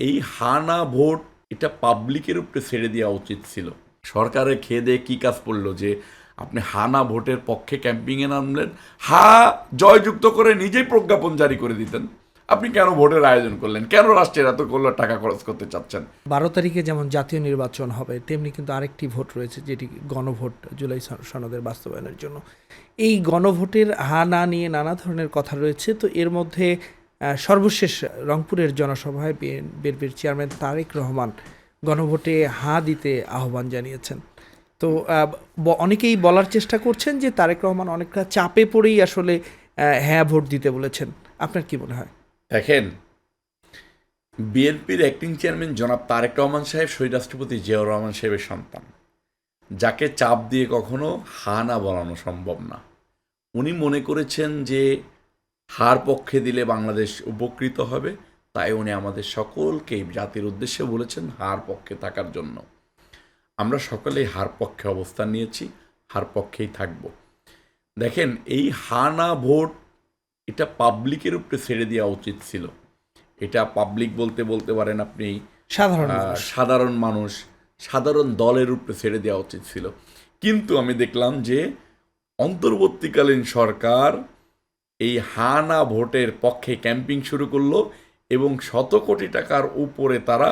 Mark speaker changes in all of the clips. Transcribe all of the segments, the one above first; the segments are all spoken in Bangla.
Speaker 1: এই হানা ভোট এটা পাবলিকের উপরে ছেড়ে দেওয়া উচিত ছিল। সরকারের খেয়ে দিয়ে কী কাজ পড়লো যে আপনি হানা ভোটের পক্ষে ক্যাম্পিংয়ে নামলেন, জয়যুক্ত করে নিজেই প্রজ্ঞাপন জারি করে দিতেন। আপনি কেন ভোটের আয়োজন করলেন? কেন রাষ্ট্রের এত টাকা খরচ করতে চাচ্ছেন?
Speaker 2: 12 তারিখে যেমন জাতীয় নির্বাচন হবে, তেমনি কিন্তু আরেকটি ভোট রয়েছে, যেটি গণভোট, জুলাই সনদের বাস্তবায়নের জন্য। এই গণভোটের হা না নিয়ে নানা ধরনের কথা রয়েছে। তো এর মধ্যে সর্বশেষ রংপুরের জনসভায় বিএনপির চেয়ারম্যান তারেক রহমান গণভোটে হা দিতে আহ্বান জানিয়েছেন। তো অনেকেই বলার চেষ্টা করছেন যে তারেক রহমান অনেকটা চাপে পড়েই আসলে হ্যাঁ ভোট দিতে বলেছেন। আপনার কি মনে হয়?
Speaker 1: দেখেন, বিএনপির অ্যাক্টিং চেয়ারম্যান জনাব তারেক রহমান সাহেব শহীদ রাষ্ট্রপতি জিয়াউর রহমান সাহেবের সন্তান, যাকে চাপ দিয়ে কখনো হা না বলানো সম্ভব না। উনি মনে করেছেন যে হার পক্ষে দিলে বাংলাদেশ উপকৃত হবে, তাই উনি আমাদের সকলকেই জাতির উদ্দেশ্যে বলেছেন হার পক্ষে থাকার জন্য। আমরা সকলেই হার পক্ষে অবস্থান নিয়েছি, হার পক্ষেই থাকব। দেখেন, এই হা না ভোট এটা পাবলিকের উপরে ছেড়ে দেওয়া উচিত ছিল। এটা পাবলিক বলতে পারেন আপনি সাধারণ মানুষ, সাধারণ দলের উপরে ছেড়ে দেওয়া উচিত ছিল। কিন্তু আমি দেখলাম যে অন্তর্বর্তীকালীন সরকার এই হা না ভোটের পক্ষে ক্যাম্পিং শুরু করলো এবং শত কোটি টাকার উপরে তারা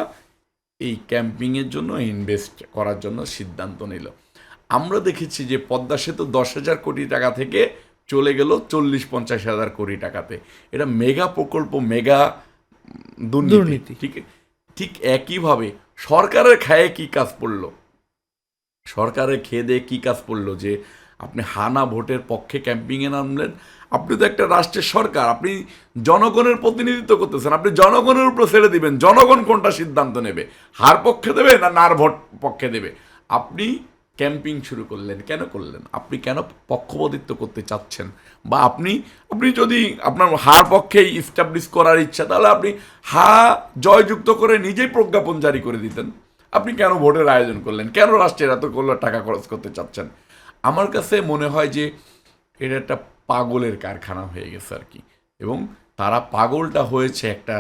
Speaker 1: এই ক্যাম্পিংয়ের জন্য ইনভেস্ট করার জন্য সিদ্ধান্ত নিল। আমরা দেখেছি যে পদ্মা সেতু 10,000 কোটি টাকা থেকে চলে গেল 40-50,000 কোটি টাকাতে। এটা মেগা প্রকল্প, মেগা দুর্নীতি। ঠিক একইভাবে সরকারের খায়ে কি কাজ পড়লো, সরকারের খেয়ে দিয়ে কী কাজ পড়লো যে আপনি হানা ভোটের পক্ষে ক্যাম্পিংয়ে নামলেন? আপনি তো একটা রাষ্ট্রের সরকার, আপনি জনগণের প্রতিনিধিত্ব করতেছেন, আপনি জনগণের উপর ছেড়ে দিবেন জনগণ কোনটা সিদ্ধান্ত নেবে, হার পক্ষে দেবে না নার ভোট পক্ষে দেবে। আপনি ক্যাম্পিং শুরু করলেন, কেন করলেন? আপনি কেন পক্ষপাতিত্ব করতে চাচ্ছেন? বা আপনি যদি আপনার হার পক্ষেই ইস্টাবলিশ করার ইচ্ছা, তাহলে আপনি জয়যুক্ত করে নিজেই প্রজ্ঞাপন জারি করে দিতেন। আপনি কেন ভোটের আয়োজন করলেন? কেন রাষ্ট্রের এত টাকা খরচ করতে চাচ্ছেন? আমার কাছে মনে হয় যে এটা একটা পাগলের কারখানা হয়ে গেছে আর কি। এবং তারা পাগলটা হয়েছে একটা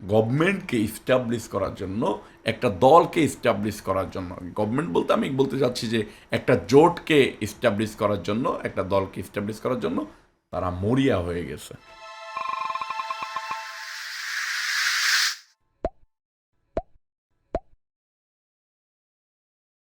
Speaker 1: গভর্নমেন্টকে ইস্টাবলিশ করার জন্য, একটা দলকে ইস্টাবলিশ করার জন্য। গভর্নমেন্ট বলতে আমি বলতে চাচ্ছি যে একটা জোটকে ইস্টাবলিশ করার জন্য, একটা দলকে ইস্টাবলিশ করার জন্য তারা মরিয়া হয়ে গেছে।